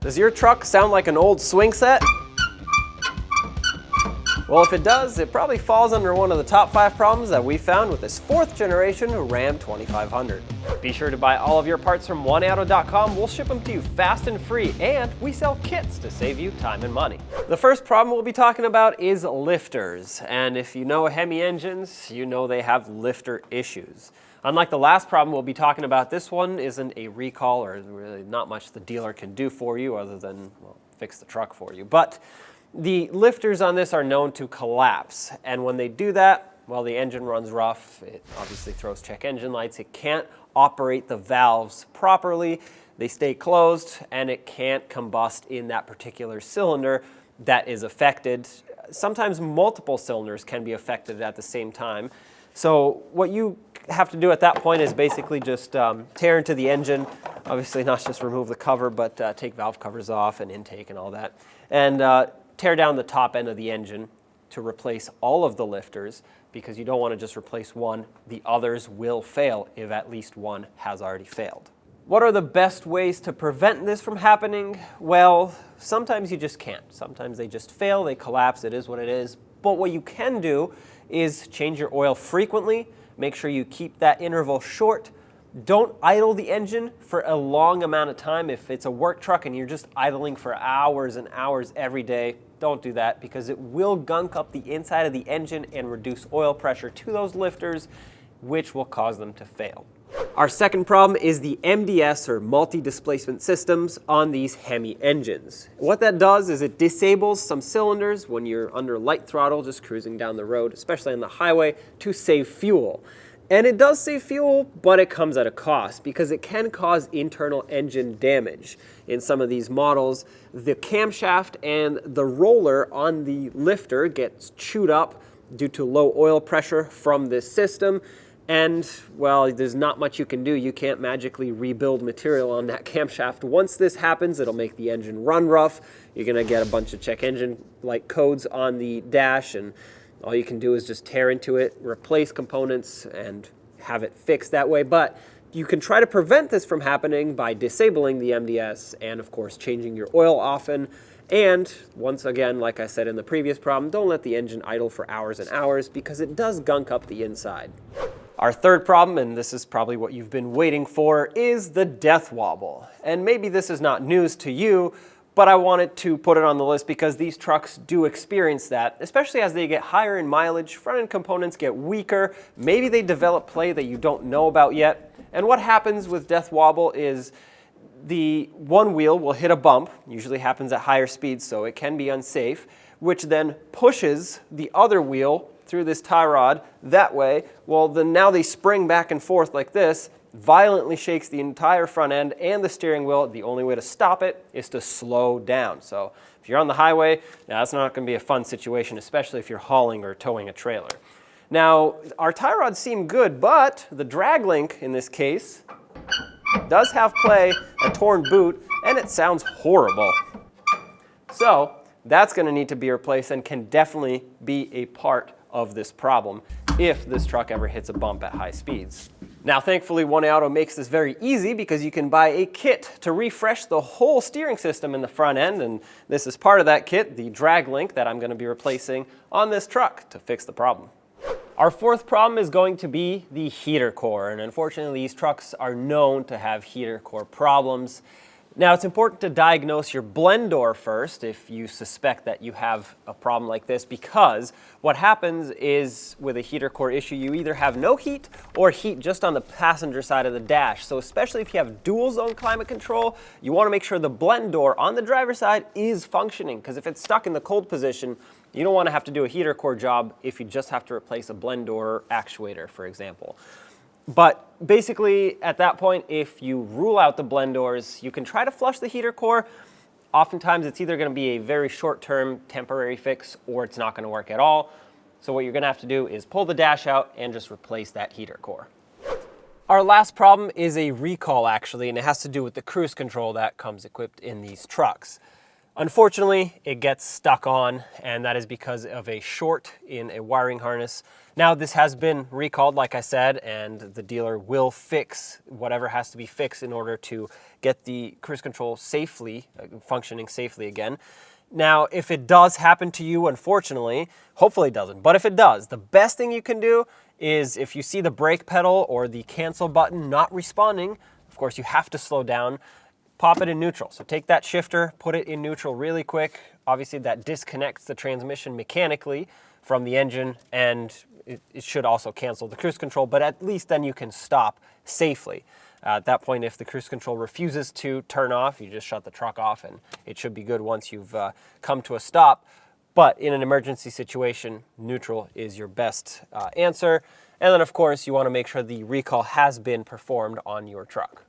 Does your truck sound like an old swing set? Well, if it does, it probably falls under one of the top 5 problems that we found with this 4th generation Ram 2500. Be sure to buy all of your parts from oneauto.com. We'll ship them to you fast and free, and we sell kits to save you time and money. The first problem we'll be talking about is lifters. And if you know Hemi engines, you know they have lifter issues. Unlike the last problem we'll be talking about, this one isn't a recall, or really not much the dealer can do for you other than, well, fix the truck for you. But the lifters on this are known to collapse, and when they do that, well, the engine runs rough. It obviously throws check engine lights. It can't operate the valves properly. They stay closed, and it can't combust in that particular cylinder that is affected. Sometimes multiple cylinders can be affected at the same time. So what you have to do at that point is basically just tear into the engine. Obviously not just remove the cover, but take valve covers off and intake and all that. And tear down the top end of the engine to replace all of the lifters, because you don't want to just replace one. The others will fail if at least one has already failed. What are the best ways to prevent this from happening? Well, sometimes you just can't. Sometimes they just fail, they collapse, it is what it is. But what you can do is change your oil frequently. Make sure you keep that interval short. Don't idle the engine for a long amount of time. If it's a work truck and you're just idling for hours and hours every day, don't do that, because it will gunk up the inside of the engine and reduce oil pressure to those lifters, which will cause them to fail. Our second problem is the MDS, or multi-displacement systems, on these Hemi engines. What that does is it disables some cylinders when you're under light throttle, just cruising down the road, especially on the highway, to save fuel. And it does save fuel, but it comes at a cost, because it can cause internal engine damage. In some of these models, the camshaft and the roller on the lifter gets chewed up due to low oil pressure from this system. And, well, there's not much you can do. You can't magically rebuild material on that camshaft. Once this happens, it'll make the engine run rough. You're going to get a bunch of check engine light codes on the dash, and all you can do is just tear into it, replace components, and have it fixed that way. But you can try to prevent this from happening by disabling the MDS and, of course, changing your oil often. And once again, like I said in the previous problem, don't let the engine idle for hours and hours, because it does gunk up the inside. Our third problem, and this is probably what you've been waiting for, is the death wobble. And maybe this is not news to you, but I wanted to put it on the list because these trucks do experience that, especially as they get higher in mileage. Front-end components get weaker. Maybe they develop play that you don't know about yet. And what happens with death wobble is the one wheel will hit a bump, usually happens at higher speeds, so it can be unsafe, which then pushes the other wheel through this tie rod that way. Well, then now they spring back and forth like this, violently shakes the entire front end and the steering wheel. The only way to stop it is to slow down. So if you're on the highway, that's not going to be a fun situation, especially if you're hauling or towing a trailer. Now, our tie rods seem good, but the drag link in this case does have play, a torn boot, and it sounds horrible. So that's going to need to be replaced and can definitely be a part of this problem if this truck ever hits a bump at high speeds. Now, thankfully, One Auto makes this very easy, because you can buy a kit to refresh the whole steering system in the front end, and this is part of that kit, the drag link that I'm going to be replacing on this truck to fix the problem. Our fourth problem is going to be the heater core, and unfortunately these trucks are known to have heater core problems. Now, it's important to diagnose your blend door first if you suspect that you have a problem like this, because what happens is with a heater core issue, you either have no heat or heat just on the passenger side of the dash. So especially if you have dual zone climate control, you want to make sure the blend door on the driver's side is functioning, because if it's stuck in the cold position, you don't want to have to do a heater core job if you just have to replace a blend door actuator, for example. But basically, at that point, if you rule out the blend doors, you can try to flush the heater core. Oftentimes, it's either going to be a very short-term temporary fix, or it's not going to work at all. So what you're going to have to do is pull the dash out and just replace that heater core. Our last problem is a recall, actually, and it has to do with the cruise control that comes equipped in these trucks. Unfortunately, it gets stuck on, and that is because of a short in a wiring harness. Now, this has been recalled, like I said, and the dealer will fix whatever has to be fixed in order to get the cruise control safely, functioning safely again. Now, if it does happen to you, unfortunately, hopefully it doesn't, but if it does, the best thing you can do is if you see the brake pedal or the cancel button not responding, of course you have to slow down, pop it in neutral. So take that shifter, put it in neutral really quick. Obviously that disconnects the transmission mechanically from the engine, and it should also cancel the cruise control, but at least then you can stop safely. At that point, if the cruise control refuses to turn off, you just shut the truck off and it should be good once you've come to a stop. But in an emergency situation, neutral is your best answer. And then of course, you want to make sure the recall has been performed on your truck.